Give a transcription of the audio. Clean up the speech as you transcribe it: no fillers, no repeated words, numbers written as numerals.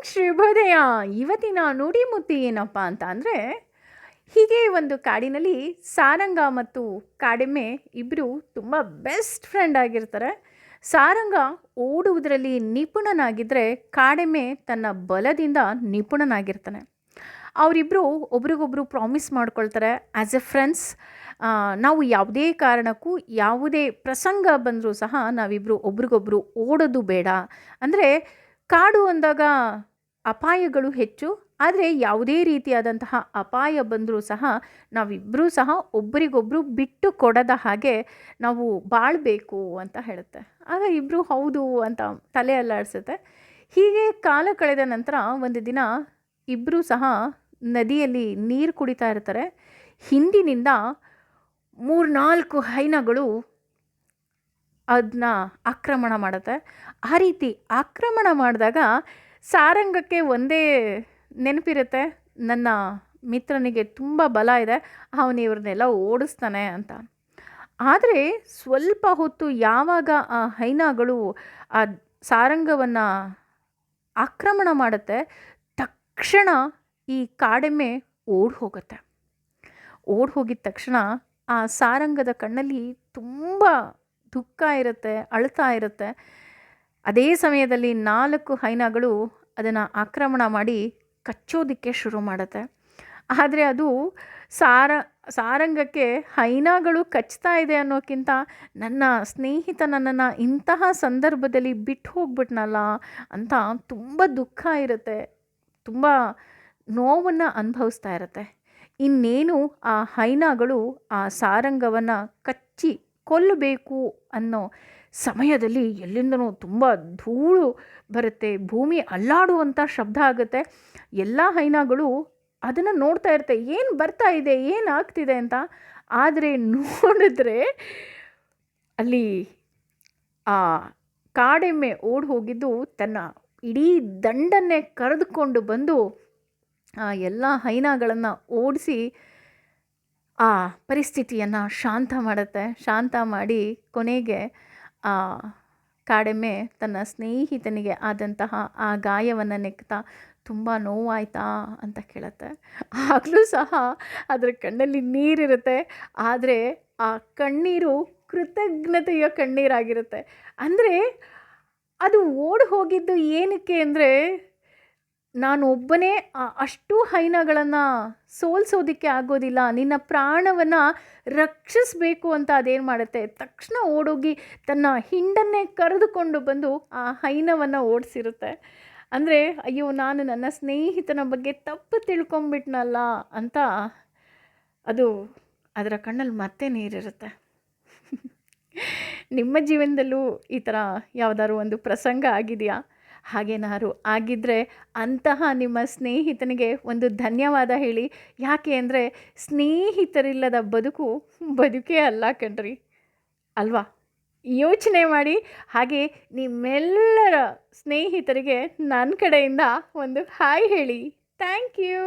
ಶುಭೋದಯ. ಇವತ್ತಿನ ನುಡಿಮುತ್ತು ಏನಪ್ಪ ಅಂತ ಅಂದರೆ, ಹೀಗೆ ಒಂದು ಕಾಡಿನಲ್ಲಿ ಸಾರಂಗ ಮತ್ತು ಕಾಡೆಮ್ಮೆ ಇಬ್ಬರು ತುಂಬ ಬೆಸ್ಟ್ ಫ್ರೆಂಡ್ ಆಗಿರ್ತಾರೆ. ಸಾರಂಗ ಓಡುವುದರಲ್ಲಿ ನಿಪುಣನಾಗಿದ್ದರೆ, ಕಾಡೆಮ್ಮೆ ತನ್ನ ಬಲದಿಂದ ನಿಪುಣನಾಗಿರ್ತಾನೆ. ಅವರಿಬ್ಬರು ಒಬ್ರಿಗೊಬ್ರು ಪ್ರಾಮಿಸ್ ಮಾಡ್ಕೊಳ್ತಾರೆ ಆ್ಯಸ್ ಎ ಫ್ರೆಂಡ್ಸ್. ನಾವು ಯಾವುದೇ ಕಾರಣಕ್ಕೂ ಯಾವುದೇ ಪ್ರಸಂಗ ಬಂದರೂ ಸಹ ನಾವಿಬ್ಬರು ಒಬ್ರಿಗೊಬ್ರು ಓಡೋದು ಬೇಡ. ಅಂದರೆ ಕಾಡು ಅಂದಾಗ ಅಪಾಯಗಳು ಹೆಚ್ಚು, ಆದರೆ ಯಾವುದೇ ರೀತಿಯಾದಂತಹ ಅಪಾಯ ಬಂದರೂ ಸಹ ನಾವಿಬ್ಬರೂ ಸಹ ಒಬ್ಬರಿಗೊಬ್ಬರು ಬಿಟ್ಟು ಕೊಡದ ಹಾಗೆ ನಾವು ಬಾಳಬೇಕು ಅಂತ ಹೇಳುತ್ತೆ. ಆಗ ಇಬ್ಬರು ಹೌದು ಅಂತ ತಲೆ ಅಲ್ಲಾಡಿಸುತ್ತೆ. ಹೀಗೆ ಕಾಲ ಕಳೆದ ನಂತರ ಒಂದು ದಿನ ಇಬ್ಬರೂ ಸಹ ನದಿಯಲ್ಲಿ ನೀರು ಕುಡಿತಾ ಇರ್ತಾರೆ. ಹಿಂದಿನಿಂದ 3-4 ಹೈನಗಳು ಅದನ್ನ ಆಕ್ರಮಣ ಮಾಡುತ್ತೆ. ಆ ರೀತಿ ಆಕ್ರಮಣ ಮಾಡಿದಾಗ ಸಾರಂಗಕ್ಕೆ ಒಂದೇ ನೆನಪಿರುತ್ತೆ, ನನ್ನ ಮಿತ್ರನಿಗೆ ತುಂಬ ಬಲ ಇದೆ, ಅವನು ಇವ್ರನ್ನೆಲ್ಲ ಓಡಿಸ್ತಾನೆ ಅಂತ. ಆದರೆ ಸ್ವಲ್ಪ ಹೊತ್ತು ಯಾವಾಗ ಆ ಹೈನಗಳು ಆ ಸಾರಂಗವನ್ನು ಆಕ್ರಮಣ ಮಾಡುತ್ತೆ, ತಕ್ಷಣ ಈ ಕಾಡೆಮ್ಮೆ ಓಡಿ ಹೋಗುತ್ತೆ. ಓಡಿ ಹೋಗಿದ ತಕ್ಷಣ ಆ ಸಾರಂಗದ ಕಣ್ಣಲ್ಲಿ ತುಂಬ ದುಃಖ ಇರುತ್ತೆ, ಅಳ್ತಾ ಇರುತ್ತೆ. ಅದೇ ಸಮಯದಲ್ಲಿ 4 ಹೈನಗಳು ಅದನ್ನು ಆಕ್ರಮಣ ಮಾಡಿ ಕಚ್ಚೋದಕ್ಕೆ ಶುರು ಮಾಡುತ್ತೆ. ಆದರೆ ಅದು ಸಾರಂಗಕ್ಕೆ ಹೈನಗಳು ಕಚ್ತಾ ಇದೆ ಅನ್ನೋಕ್ಕಿಂತ, ನನ್ನ ಸ್ನೇಹಿತ ನನ್ನನ್ನು ಇಂತಹ ಸಂದರ್ಭದಲ್ಲಿ ಬಿಟ್ಟು ಹೋಗ್ಬಿಟ್ನಲ್ಲ ಅಂತ ತುಂಬ ದುಃಖ ಇರುತ್ತೆ, ತುಂಬ ನೋವನ್ನು ಅನುಭವಿಸ್ತಾ ಇರುತ್ತೆ. ಇನ್ನೇನು ಆ ಹೈನಗಳು ಆ ಸಾರಂಗವನ್ನು ಕಚ್ಚಿ ಕೊಲ್ಲಬೇಕು ಅನ್ನೋ ಸಮಯದಲ್ಲಿ ಎಲ್ಲಿಂದನೋ ತುಂಬ ಧೂಳು ಬರುತ್ತೆ, ಭೂಮಿ ಅಲ್ಲಾಡುವಂಥ ಶಬ್ದ ಆಗುತ್ತೆ. ಎಲ್ಲ ಹೈನಗಳು ಅದನ್ನು ನೋಡ್ತಾ ಇರುತ್ತೆ, ಏನು ಬರ್ತಾ ಇದೆ, ಏನಾಗ್ತಿದೆ ಅಂತ. ಆದರೆ ನೋಡಿದ್ರೆ ಅಲ್ಲಿ ಆ ಕಾಡೆಮ್ಮೆ ಓಡಿ ಹೋಗಿದ್ದು ತನ್ನ ಇಡೀ ದಂಡನ್ನೇ ಕರೆದುಕೊಂಡು ಬಂದು ಆ ಎಲ್ಲ ಹೈನಗಳನ್ನು ಓಡಿಸಿ ಆ ಪರಿಸ್ಥಿತಿಯನ್ನು ಶಾಂತ ಮಾಡುತ್ತೆ. ಶಾಂತ ಮಾಡಿ ಕೊನೆಗೆ ಆ ಕಾಡೆಮ್ಮೆ ತನ್ನ ಸ್ನೇಹಿತನಿಗೆ ಆದಂತಹ ಆ ಗಾಯವನ್ನು ನೆಕ್ತಾ, ತುಂಬ ನೋವಾಯ್ತಾ ಅಂತ ಕೇಳುತ್ತೆ. ಆಗಲೂ ಸಹ ಅದರ ಕಣ್ಣಲ್ಲಿ ನೀರಿರುತ್ತೆ, ಆದರೆ ಆ ಕಣ್ಣೀರು ಕೃತಜ್ಞತೆಯ ಕಣ್ಣೀರಾಗಿರುತ್ತೆ. ಅಂದರೆ ಅದು ಓಡಿ ಹೋಗಿದ್ದು ಏನಕ್ಕೆ ಅಂದರೆ, ನಾನು ಒಬ್ಬನೇ ಅಷ್ಟು ಹೈನಗಳನ್ನು ಸೋಲಿಸೋದಕ್ಕೆ ಆಗೋದಿಲ್ಲ, ನಿನ್ನ ಪ್ರಾಣವನ್ನು ರಕ್ಷಿಸಬೇಕು ಅಂತ ಅದೇನು ಮಾಡುತ್ತೆ, ತಕ್ಷಣ ಓಡೋಗಿ ತನ್ನ ಹಿಂಡನ್ನೇ ಕರೆದುಕೊಂಡು ಬಂದು ಆ ಹೈನವನ್ನು ಓಡಿಸಿರುತ್ತೆ. ಅಂದರೆ ಅಯ್ಯೋ, ನಾನು ನನ್ನ ಸ್ನೇಹಿತನ ಬಗ್ಗೆ ತಪ್ಪು ತಿಳ್ಕೊಂಬಿಟ್ನಲ್ಲ ಅಂತ ಅದು ಅದರ ಕಣ್ಣಲ್ಲಿ ಮತ್ತೆ ನೀರಿರುತ್ತೆ. ನಿಮ್ಮ ಜೀವನದಲ್ಲೂ ಈ ಥರ ಯಾವುದಾದ್ರು ಒಂದು ಪ್ರಸಂಗ ಆಗಿದೆಯಾ? ಹಾಗೇನಾದ್ರು ಆಗಿದ್ದರೆ ಅಂತಹ ನಿಮ್ಮ ಸ್ನೇಹಿತನಿಗೆ ಒಂದು ಧನ್ಯವಾದ ಹೇಳಿ. ಯಾಕೆ ಅಂದರೆ, ಸ್ನೇಹಿತರಿಲ್ಲದ ಬದುಕೇ ಅಲ್ಲ ಕಣ್ರಿ, ಅಲ್ವಾ? ಯೋಚನೆ ಮಾಡಿ. ಹಾಗೆ ನಿಮ್ಮೆಲ್ಲರ ಸ್ನೇಹಿತರಿಗೆ ನನ್ನ ಕಡೆಯಿಂದ ಒಂದು ಹಾಯ್ ಹೇಳಿ. Thank you.